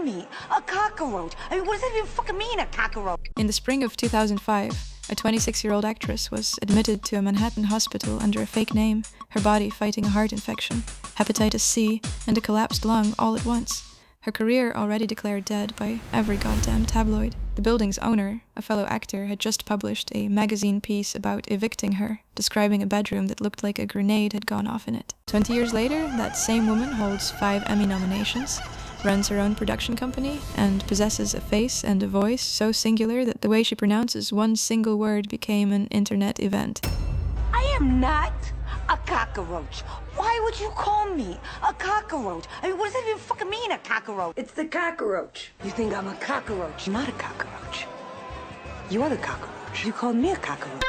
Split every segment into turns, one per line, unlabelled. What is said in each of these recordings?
me? A cockroach. I mean, what does that even fucking mean, a cockroach?
In the spring of 2005, a 26-year-old actress was admitted to a Manhattan hospital under a fake name, her body fighting a heart infection, hepatitis C, and a collapsed lung all at once. Her career already declared dead by every goddamn tabloid. The building's owner, a fellow actor, had just published a magazine piece about evicting her, describing a bedroom that looked like a grenade had gone off in it. 20 years later, that same woman holds 5 Emmy nominations, runs her own production company, and possesses a face and a voice so singular that the way she pronounces one single word became an internet event.
I am not a cockroach. Why would you call me a cockroach? I mean, what does that even fucking mean, a cockroach?
It's the cockroach.
You think I'm a cockroach? I'm not a cockroach. You are the cockroach. You called me a cockroach.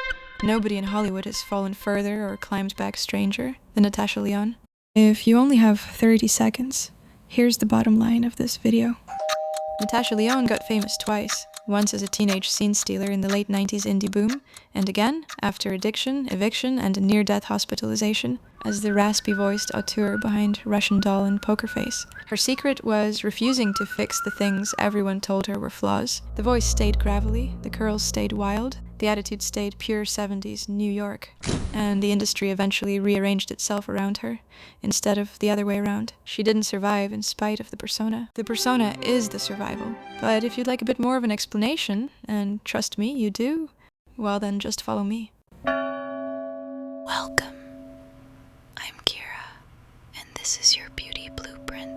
Nobody in Hollywood has fallen further or climbed back stranger than Natasha Lyonne. If you only have 30 seconds, here's the bottom line of this video. Natasha Lyonne got famous twice, once as a teenage scene stealer in the late 90s indie boom, and again after addiction, eviction, and a near-death hospitalization as the raspy-voiced auteur behind Russian Doll and Poker Face. Her secret was refusing to fix the things everyone told her were flaws. The voice stayed gravelly, the curls stayed wild, the attitude stayed pure 70s New York, and the industry eventually rearranged itself around her, instead of the other way around. She didn't survive in spite of the persona. The persona is the survival. But if you'd like a bit more of an explanation, and trust me, you do, well then just follow me.
Welcome. I'm Kira, and this is your beauty blueprint.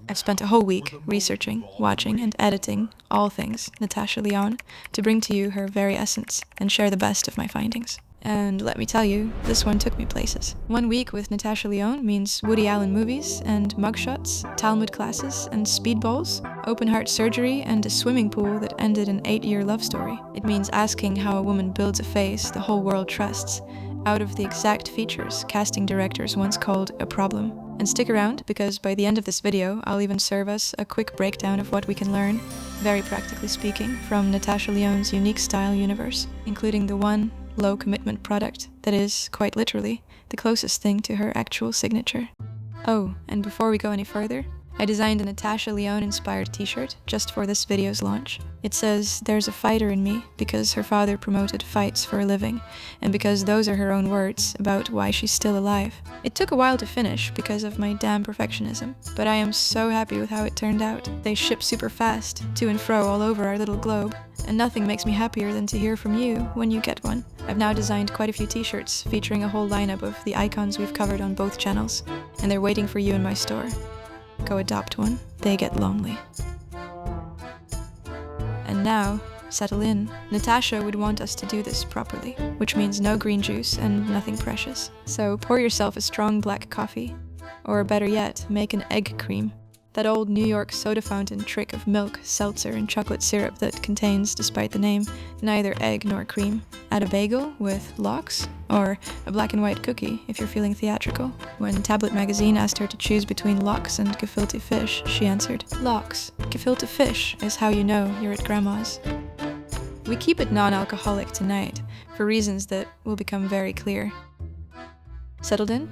I've spent a whole week researching, watching, and editing all things Natasha Lyonne to bring to you her very essence and share the best of my findings. And let me tell you, this one took me places. 1 week with Natasha Lyonne means Woody Allen movies and mugshots, Talmud classes and speedballs, open heart surgery, and a swimming pool that ended an 8-year love story. It means asking how a woman builds a face the whole world trusts, out of the exact features casting directors once called a problem. And stick around, because by the end of this video, I'll even serve us a quick breakdown of what we can learn, very practically speaking, from Natasha Lyonne's unique style universe, including the one low-commitment product that is, quite literally, the closest thing to her actual signature. Oh, and before we go any further, I designed a Natasha Lyonne-inspired t-shirt just for this video's launch. It says, "There's a fighter in me," because her father promoted fights for a living, and because those are her own words about why she's still alive. It took a while to finish because of my damn perfectionism, but I am so happy with how it turned out. They ship super fast, to and fro all over our little globe, and nothing makes me happier than to hear from you when you get one. I've now designed quite a few t-shirts featuring a whole lineup of the icons we've covered on both channels, and they're waiting for you in my store. Go adopt one, they get lonely. And now, settle in. Natasha would want us to do this properly, which means no green juice and nothing precious. So pour yourself a strong black coffee, or better yet, make an egg cream. That old New York soda fountain trick of milk, seltzer, and chocolate syrup that contains, despite the name, neither egg nor cream. Add a bagel with lox, or a black and white cookie if you're feeling theatrical. When Tablet magazine asked her to choose between lox and gefilte fish, she answered, "Lox. Gefilte fish is how you know you're at grandma's." We keep it non-alcoholic tonight, for reasons that will become very clear. Settled in?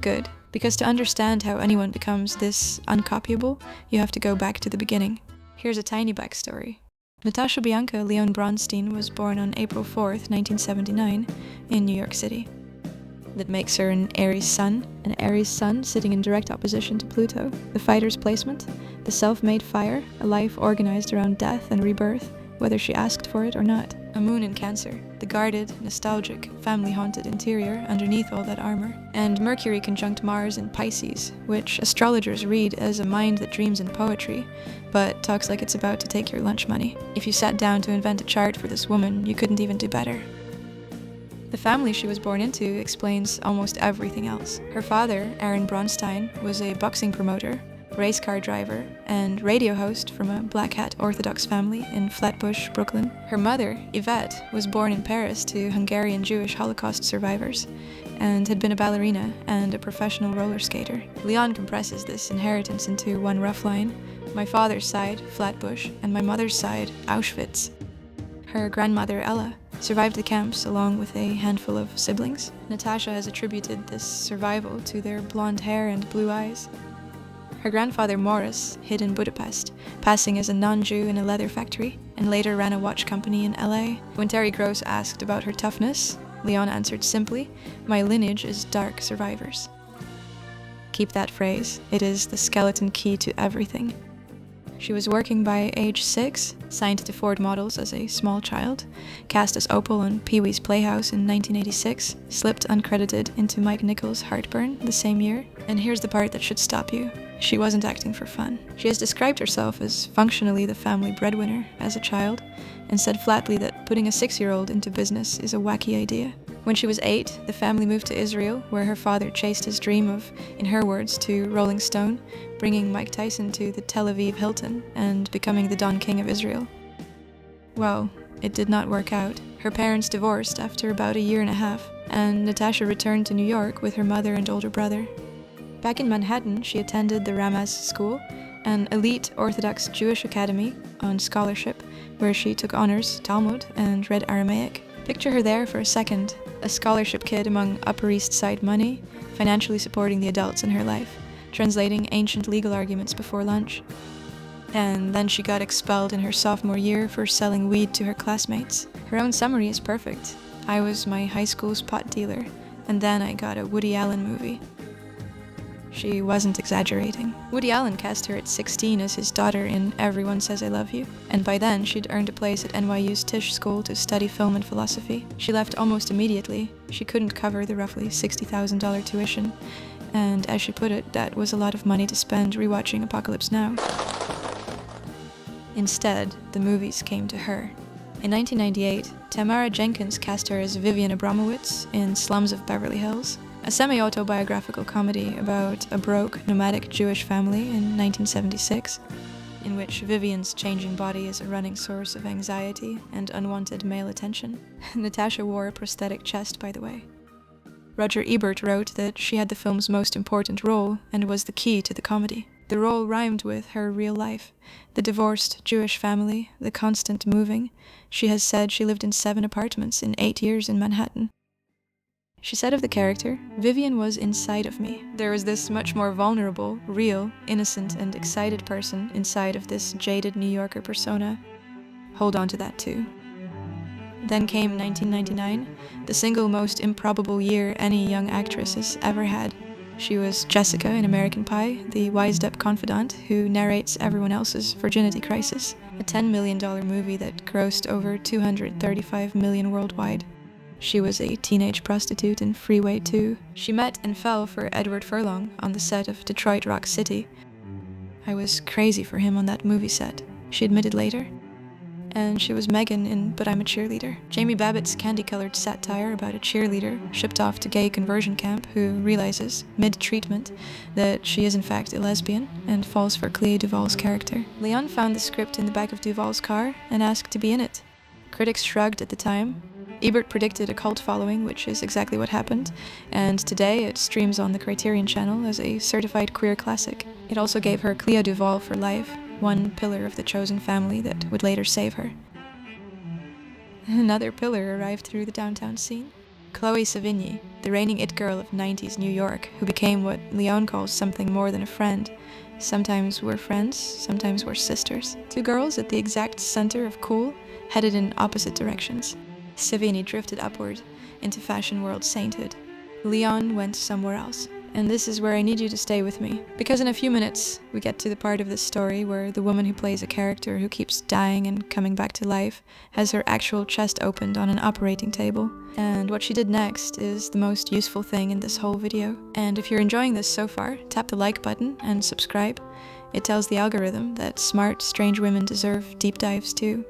Good. Because to understand how anyone becomes this uncopyable, you have to go back to the beginning. Here's a tiny backstory. Natasha Bianca Lyonne Bronstein was born on April 4th, 1979, in New York City. That makes her an Aries sun sitting in direct opposition to Pluto, the fighter's placement, the self-made fire, a life organized around death and rebirth, whether she asked for it or not. A moon in Cancer, the guarded, nostalgic, family-haunted interior underneath all that armor. And Mercury conjunct Mars in Pisces, which astrologers read as a mind that dreams in poetry, but talks like it's about to take your lunch money. If you sat down to invent a chart for this woman, you couldn't even do better. The family she was born into explains almost everything else. Her father, Aaron Bronstein, was a boxing promoter, race car driver, and radio host from a black hat Orthodox family in Flatbush, Brooklyn. Her mother, Yvette, was born in Paris to Hungarian Jewish Holocaust survivors, and had been a ballerina and a professional roller skater. Lyonne compresses this inheritance into one rough line: my father's side, Flatbush, and my mother's side, Auschwitz. Her grandmother, Ella, survived the camps along with a handful of siblings. Natasha has attributed this survival to their blonde hair and blue eyes. Her grandfather Morris hid in Budapest, passing as a non-Jew in a leather factory, and later ran a watch company in LA. When Terry Gross asked about her toughness, Lyonne answered simply, "My lineage is dark survivors." Keep that phrase. It is the skeleton key to everything. She was working by age 6, signed to Ford Models as a small child, cast as Opal on Pee-wee's Playhouse in 1986, slipped uncredited into Mike Nichols' Heartburn the same year, and here's the part that should stop you. She wasn't acting for fun. She has described herself as functionally the family breadwinner as a child, and said flatly that putting a 6-year-old into business is a wacky idea. When she was 8, the family moved to Israel, where her father chased his dream of, in her words, to Rolling Stone, bringing Mike Tyson to the Tel Aviv Hilton and becoming the Don King of Israel. Well, it did not work out. Her parents divorced after about a year and a half, and Natasha returned to New York with her mother and older brother. Back in Manhattan, she attended the Ramaz School, an elite Orthodox Jewish academy on scholarship, where she took honors, Talmud, and read Aramaic. Picture her there for a second, a scholarship kid among Upper East Side money, financially supporting the adults in her life, translating ancient legal arguments before lunch. And then she got expelled in her sophomore year for selling weed to her classmates. Her own summary is perfect. I was my high school's pot dealer, and then I got a Woody Allen movie. She wasn't exaggerating. Woody Allen cast her at 16 as his daughter in Everyone Says I Love You, and by then she'd earned a place at NYU's Tisch School to study film and philosophy. She left almost immediately. She couldn't cover the roughly $60,000 tuition, and as she put it, that was a lot of money to spend rewatching Apocalypse Now. Instead, the movies came to her. In 1998, Tamara Jenkins cast her as Vivian Abramowitz in Slums of Beverly Hills, a semi-autobiographical comedy about a broke, nomadic Jewish family in 1976, in which Vivian's changing body is a running source of anxiety and unwanted male attention. Natasha wore a prosthetic chest, by the way. Roger Ebert wrote that she had the film's most important role and was the key to the comedy. The role rhymed with her real life, the divorced Jewish family, the constant moving. She has said she lived in 7 apartments in 8 years in Manhattan. She said of the character, "Vivian was inside of me. There was this much more vulnerable, real, innocent, and excited person inside of this jaded New Yorker persona. Hold on to that too." Then came 1999, the single most improbable year any young actress has ever had. She was Jessica in American Pie, the wised-up confidant who narrates everyone else's virginity crisis, a $10 million movie that grossed over $235 million worldwide. She was a teenage prostitute in Freeway 2. She met and fell for Edward Furlong on the set of Detroit Rock City. "I was crazy for him on that movie set," she admitted later. And she was Megan in But I'm a Cheerleader, Jamie Babbitt's candy-colored satire about a cheerleader shipped off to gay conversion camp who realizes, mid-treatment, that she is in fact a lesbian and falls for Clea Duvall's character. Lyonne found the script in the back of Duvall's car and asked to be in it. Critics shrugged at the time. Ebert predicted a cult following, which is exactly what happened, and today it streams on the Criterion Channel as a certified queer classic. It also gave her Clea Duvall for life, one pillar of the chosen family that would later save her. Another pillar arrived through the downtown scene. Chloe Sevigny, the reigning it girl of 90s New York, who became what Lyonne calls something more than a friend. Sometimes we're friends, sometimes we're sisters. 2 girls at the exact center of cool, headed in opposite directions. Sevigny drifted upward into fashion world sainthood. Lyonne went somewhere else. And this is where I need you to stay with me, because in a few minutes we get to the part of this story where the woman who plays a character who keeps dying and coming back to life has her actual chest opened on an operating table. And what she did next is the most useful thing in this whole video. And if you're enjoying this so far, tap the like button and subscribe. It tells the algorithm that smart, strange women deserve deep dives too.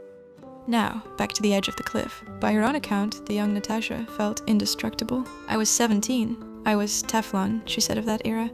Now, back to the edge of the cliff. By her own account, the young Natasha felt indestructible. "I was 17. I was Teflon," she said of that era.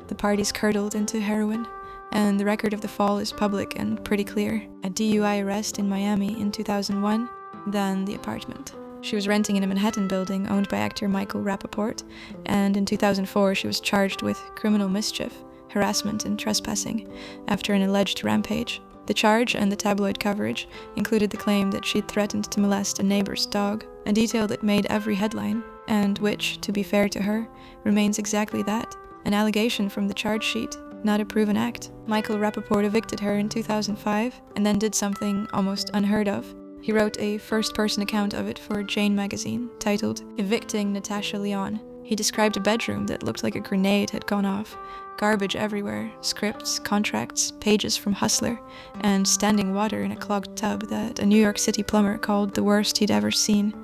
The parties curdled into heroin, and the record of the fall is public and pretty clear. A DUI arrest in Miami in 2001, then the apartment. She was renting in a Manhattan building owned by actor Michael Rappaport, and in 2004 she was charged with criminal mischief, harassment and trespassing after an alleged rampage. The charge and the tabloid coverage included the claim that she'd threatened to molest a neighbor's dog, a detail that made every headline, and which, to be fair to her, remains exactly that, an allegation from the charge sheet. not a proven act. Michael Rappaport evicted her in 2005 and then did something almost unheard of. He wrote a first-person account of it for Jane magazine, titled Evicting Natasha Lyonne. He described a bedroom that looked like a grenade had gone off. Garbage everywhere, scripts, contracts, pages from Hustler, and standing water in a clogged tub that a New York City plumber called the worst he'd ever seen.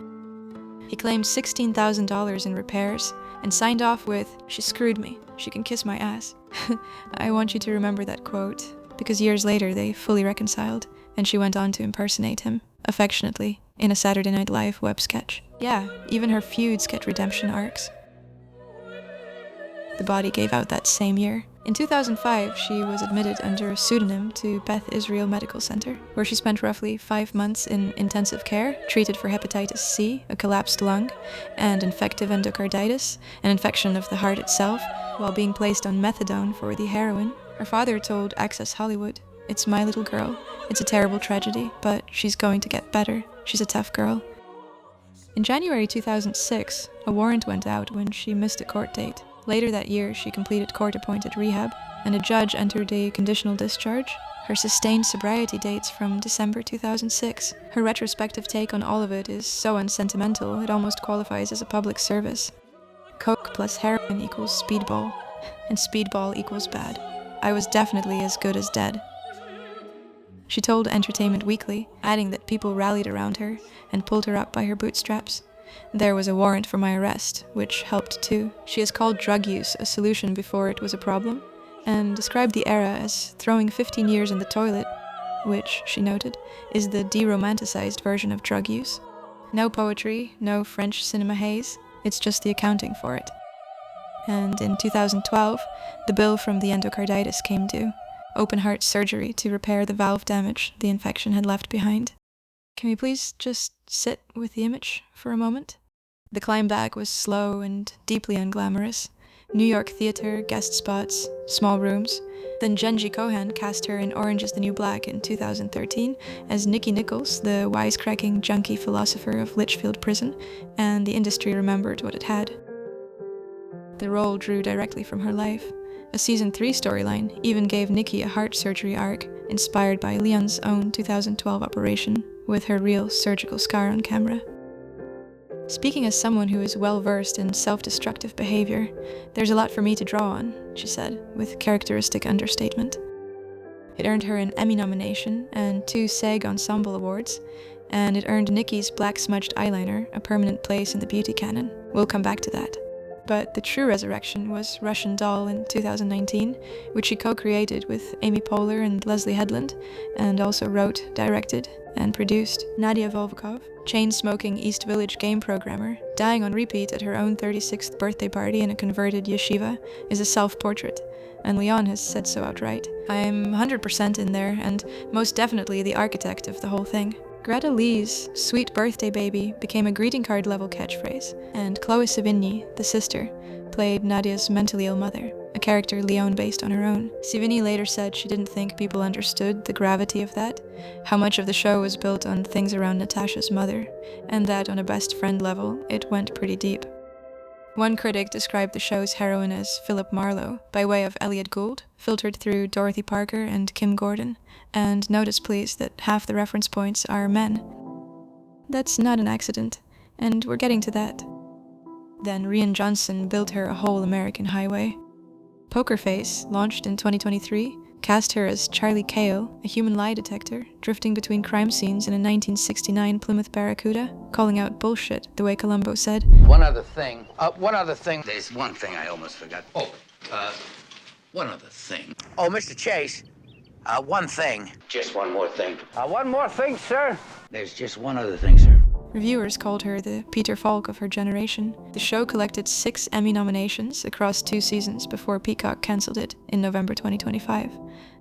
He claimed $16,000 in repairs and signed off with, "She screwed me. She can kiss my ass." I want you to remember that quote, because years later they fully reconciled, and she went on to impersonate him, affectionately, in a Saturday Night Live web sketch. Yeah, even her feuds get redemption arcs. The Body gave out that same year. In 2005, she was admitted under a pseudonym to Beth Israel Medical Center, where she spent roughly 5 months in intensive care, treated for hepatitis C, a collapsed lung, and infective endocarditis, an infection of the heart itself, while being placed on methadone for the heroin. Her father told Access Hollywood, "It's my little girl. It's a terrible tragedy, but she's going to get better. She's a tough girl." In January 2006, a warrant went out when she missed a court date. Later that year, she completed court-appointed rehab, and a judge entered a conditional discharge. Her sustained sobriety dates from December 2006. Her retrospective take on all of it is so unsentimental, it almost qualifies as a public service. Coke plus heroin equals speedball, and speedball equals bad. I was definitely as good as dead. She told Entertainment Weekly, adding that people rallied around her and pulled her up by her bootstraps. There was a warrant for my arrest, which helped too. She has called drug use a solution before it was a problem, and described the era as throwing 15 years in the toilet, which, she noted, is the de-romanticized version of drug use. No poetry, no French cinema haze, it's just the accounting for it. And in 2012, the bill from the endocarditis came due. Open heart surgery to repair the valve damage the infection had left behind. Can we please just sit with the image for a moment? The climb back was slow and deeply unglamorous. New York theater, guest spots, small rooms. Then Genji Cohan cast her in Orange is the New Black in 2013 as Nikki Nichols, the wisecracking junkie philosopher of Litchfield Prison, and the industry remembered what it had. The role drew directly from her life. A season 3 storyline even gave Nikki a heart surgery arc inspired by Leon's own 2012 operation, with her real surgical scar on camera. Speaking as someone who is well-versed in self-destructive behavior, there's a lot for me to draw on, she said, with characteristic understatement. It earned her an Emmy nomination and 2 SAG Ensemble Awards, and it earned Nikki's black-smudged eyeliner a permanent place in the beauty canon. We'll come back to that. But the true resurrection was Russian Doll in 2019, which she co-created with Amy Poehler and Leslie Headland, and also wrote, directed, and produced. Nadia Volvikov, chain-smoking East Village game programmer, dying on repeat at her own 36th birthday party in a converted yeshiva, is a self-portrait, and Lyonne has said so outright. I'm 100% in there, and most definitely the architect of the whole thing. Greta Lee's "sweet birthday baby" became a greeting card level catchphrase, and Chloe Sevigny, the sister, played Nadia's mentally ill mother, a character Lyonne based on her own. Sevigny later said she didn't think people understood the gravity of that, how much of the show was built on things around Natasha's mother, and that on a best friend level, it went pretty deep. One critic described the show's heroine as Philip Marlowe, by way of Elliot Gould, filtered through Dorothy Parker and Kim Gordon, and notice please that half the reference points are men. That's not an accident, and we're getting to that. Then Rian Johnson built her a whole American highway. Poker Face, launched in 2023, cast her as Charlie Cale, a human lie detector, drifting between crime scenes in a 1969 Plymouth Barracuda, calling out bullshit, the way Columbo said.
One other thing. There's one thing I almost forgot. One other thing. Oh, Mr. Chase, one thing. Just one more thing. One more thing, sir. There's just one other thing, sir.
Reviewers called her the Peter Falk of her generation. The show collected 6 Emmy nominations across 2 seasons before Peacock cancelled it in November 2025.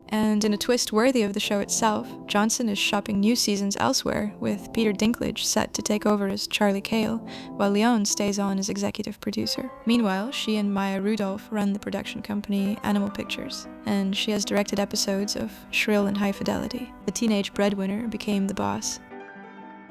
And in a twist worthy of the show itself, Johnson is shopping new seasons elsewhere, with Peter Dinklage set to take over as Charlie Cale, while Lyonne stays on as executive producer. Meanwhile, she and Maya Rudolph run the production company Animal Pictures, and she has directed episodes of Shrill and High Fidelity. The teenage breadwinner became the boss.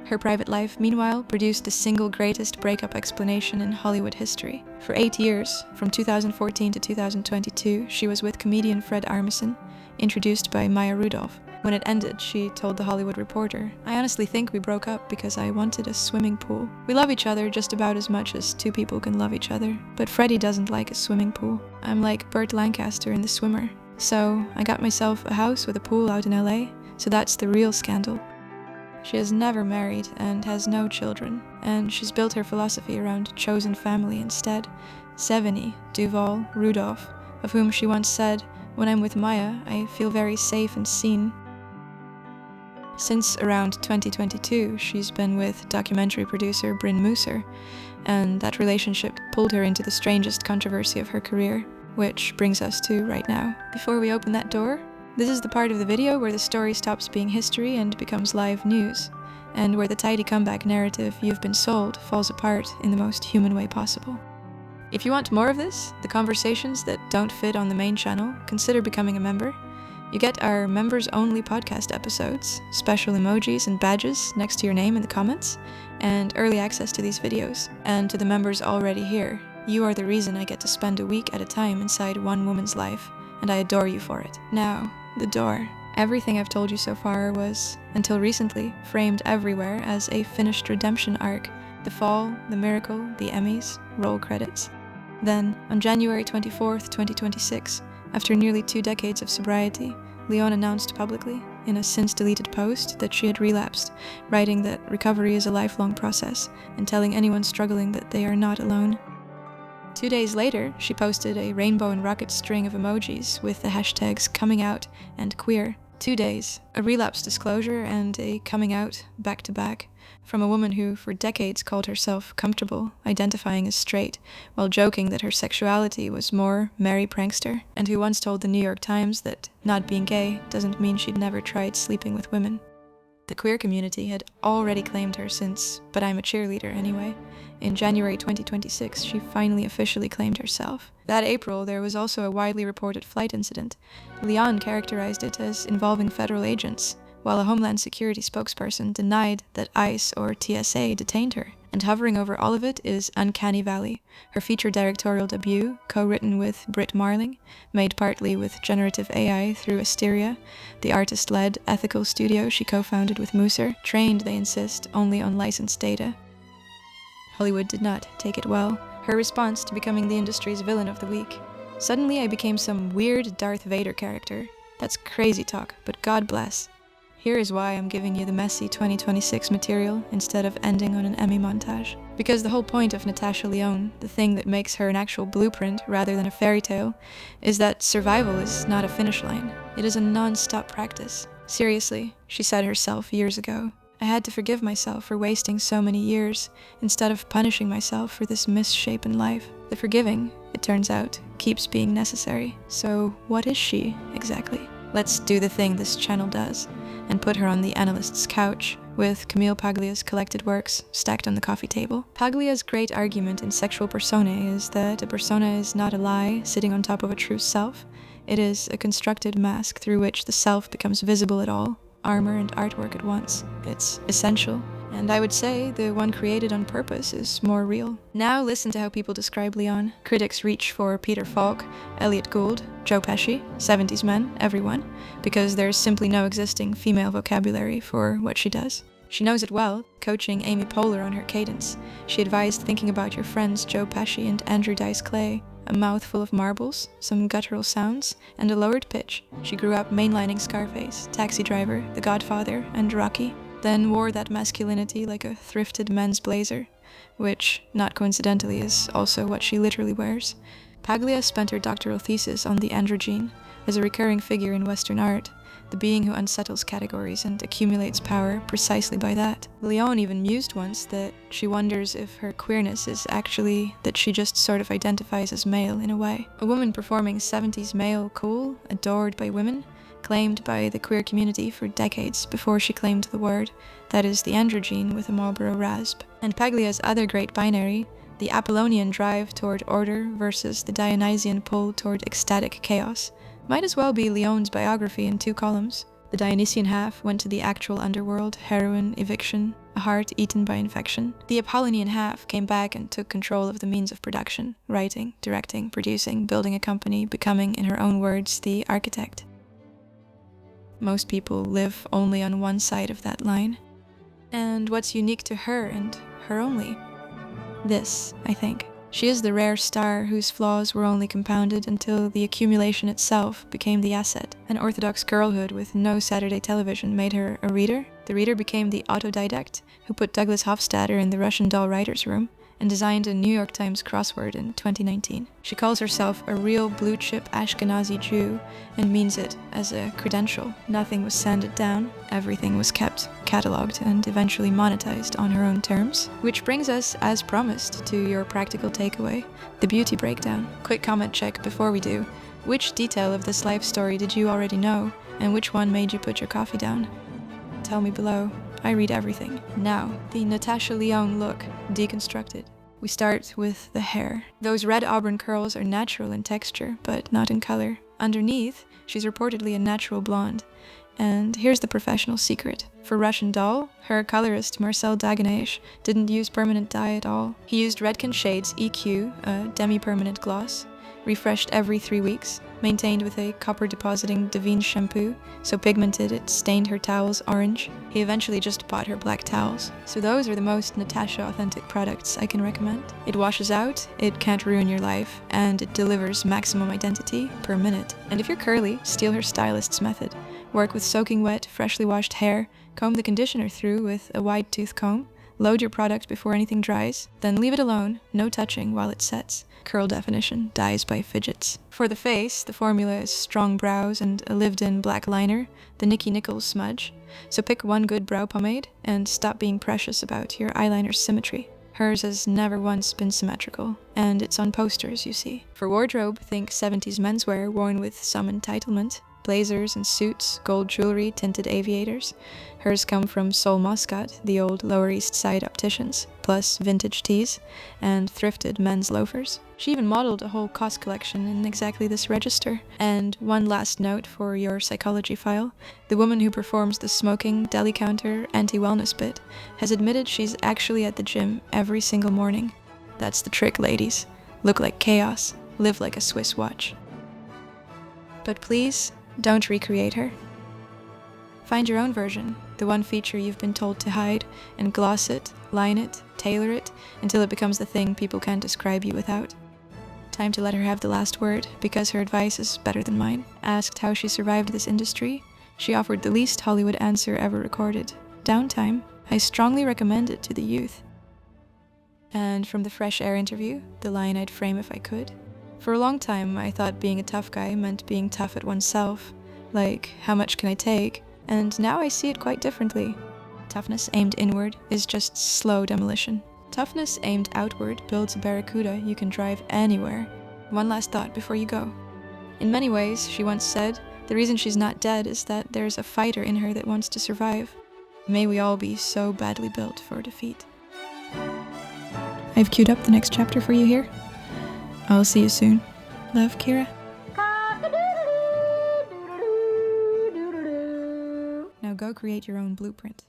Her private life, meanwhile, produced the single greatest breakup explanation in Hollywood history. For 8 years, from 2014 to 2022, she was with comedian Fred Armisen, introduced by Maya Rudolph. When it ended, she told The Hollywood Reporter, "I honestly think we broke up because I wanted a swimming pool. We love each other just about as much as two people can love each other, but Freddie doesn't like a swimming pool. I'm like Burt Lancaster in The Swimmer. So I got myself a house with a pool out in LA, so that's the real scandal." She is never married and has no children, and she's built her philosophy around chosen family instead. Seveny Duval Rudolph, of whom she once said, "When I'm with Maya, I feel very safe and seen." Since around 2022, she's been with documentary producer Bryn Mooser, and that relationship pulled her into the strangest controversy of her career, which brings us to right now. Before we open that door, this is the part of the video where the story stops being history and becomes live news, and where the tidy comeback narrative "you've been sold" falls apart in the most human way possible. If you want more of this, the conversations that don't fit on the main channel, consider becoming a member. You get our members-only podcast episodes, special emojis and badges next to your name in the comments, and early access to these videos. And to the members already here, you are the reason I get to spend a week at a time inside one woman's life, and I adore you for it. Now, the door. Everything I've told you so far was, until recently, framed everywhere as a finished redemption arc. The fall, the miracle, the Emmys, roll credits. Then, on January 24th, 2026, after nearly 2 decades of sobriety, Lyonne announced publicly, in a since-deleted post, that she had relapsed, writing that recovery is a lifelong process, and telling anyone struggling that they are not alone. 2 days later, she posted a rainbow and rocket string of emojis with the hashtags "coming out" and "queer." 2 days, a relapse disclosure and a coming out back-to-back, from a woman who for decades called herself comfortable identifying as straight, while joking that her sexuality was more merry prankster, and who once told the New York Times that not being gay doesn't mean she'd never tried sleeping with women. The queer community had already claimed her since "But I'm a Cheerleader Anyway." In January 2026, she finally officially claimed herself. That April, there was also a widely reported flight incident. Lyonne characterized it as involving federal agents, while a Homeland Security spokesperson denied that ICE or TSA detained her. And hovering over all of it is Uncanny Valley, her feature directorial debut, co-written with Britt Marling, made partly with generative AI through Asteria, the artist-led ethical studio she co-founded with Mooser, trained, they insist, only on licensed data. Hollywood did not take it well. Her response to becoming the industry's villain of the week. "Suddenly I became some weird Darth Vader character. That's crazy talk, but God bless. Here is why I'm giving you the messy 2026 material instead of ending on an Emmy montage. Because the whole point of Natasha Lyonne, the thing that makes her an actual blueprint rather than a fairy tale, is that survival is not a finish line. It is a non-stop practice. Seriously," she said herself years ago, "I had to forgive myself for wasting so many years, instead of punishing myself for this misshapen life. The forgiving, it turns out, keeps being necessary. So what is she, exactly? Let's do the thing this channel does, and put her on the analyst's couch, with Camille Paglia's collected works stacked on the coffee table. Paglia's great argument in Sexual Personae is that a persona is not a lie sitting on top of a true self. It is a constructed mask through which the self becomes visible at all, armor and artwork at once. It's essential, and I would say the one created on purpose is more real." Now listen to how people describe Lyonne. Critics reach for Peter Falk, Elliot Gould, Joe Pesci, 70s men, everyone, because there's simply no existing female vocabulary for what she does. She knows it well, coaching Amy Poehler on her cadence. She advised thinking about your friends Joe Pesci and Andrew Dice Clay. A mouthful of marbles, some guttural sounds, and a lowered pitch. She grew up mainlining Scarface, Taxi Driver, The Godfather, and Rocky, then wore that masculinity like a thrifted men's blazer, which, not coincidentally, is also what she literally wears. Paglia spent her doctoral thesis on the androgyne, as a recurring figure in Western art, the being who unsettles categories and accumulates power precisely by that. Lyonne even mused once that she wonders if her queerness is actually that she just sort of identifies as male in a way. A woman performing 70s male cool, adored by women, claimed by the queer community for decades before she claimed the word, that is the androgyne with a Marlboro rasp. And Paglia's other great binary, the Apollonian drive toward order versus the Dionysian pull toward ecstatic chaos, might as well be Lyonne's biography in 2 columns. The Dionysian half went to the actual underworld, heroin, eviction, a heart eaten by infection. The Apollonian half came back and took control of the means of production, writing, directing, producing, building a company, becoming, in her own words, the architect. Most people live only on one side of that line. And what's unique to her and her only? This, I think. She is the rare star whose flaws were only compounded until the accumulation itself became the asset. An orthodox girlhood with no Saturday television made her a reader. The reader became the autodidact who put Douglas Hofstadter in the Russian doll writer's room and designed a New York Times crossword in 2019. She calls herself a real blue-chip Ashkenazi Jew and means it as a credential. Nothing was sanded down, everything was kept, catalogued, and eventually monetized on her own terms. Which brings us, as promised, to your practical takeaway, the beauty breakdown. Quick comment check before we do. Which detail of this life story did you already know, and which one made you put your coffee down? Tell me below. I read everything. Now, the Natasha Lyonne look, deconstructed. We start with the hair. Those red auburn curls are natural in texture, but not in color. Underneath, she's reportedly a natural blonde. And here's the professional secret. For Russian doll, her colorist Marcel Daganeish didn't use permanent dye at all. He used Redken Shades EQ, a demi-permanent gloss, refreshed every 3 weeks, maintained with a copper-depositing Devine shampoo, so pigmented it stained her towels orange. He eventually just bought her black towels. So those are the most Natasha-authentic products I can recommend. It washes out, it can't ruin your life, and it delivers maximum identity per minute. And if you're curly, steal her stylist's method. Work with soaking wet, freshly washed hair, comb the conditioner through with a wide tooth comb, load your product before anything dries, then leave it alone, no touching while it sets. Curl definition dies by fidgets. For the face, the formula is strong brows and a lived-in black liner, the Nikki Nichols smudge. So pick one good brow pomade and stop being precious about your eyeliner's symmetry. Hers has never once been symmetrical, and it's on posters, you see. For wardrobe, think 70s menswear worn with some entitlement. Blazers and suits, gold jewelry, tinted aviators. Hers come from Seoul Muscat, the old Lower East Side opticians, plus vintage tees, and thrifted men's loafers. She even modeled a whole COS collection in exactly this register. And one last note for your psychology file. The woman who performs the smoking, deli counter, anti-wellness bit has admitted she's actually at the gym every single morning. That's the trick, ladies. Look like chaos. Live like a Swiss watch. But please, don't recreate her. Find your own version, the one feature you've been told to hide, and gloss it, line it, tailor it, until it becomes the thing people can't describe you without. Time to let her have the last word, because her advice is better than mine. Asked how she survived this industry, she offered the least Hollywood answer ever recorded. Downtime. I strongly recommend it to the youth. And from the Fresh Air interview, the line I'd frame if I could. For a long time, I thought being a tough guy meant being tough at oneself. Like, how much can I take? And now I see it quite differently. Toughness aimed inward is just slow demolition. Toughness aimed outward builds a barracuda you can drive anywhere. One last thought before you go. In many ways, she once said, the reason she's not dead is that there's a fighter in her that wants to survive. May we all be so badly built for defeat. I've queued up the next chapter for you here. I'll see you soon. Love, Kira. Now go create your own blueprint.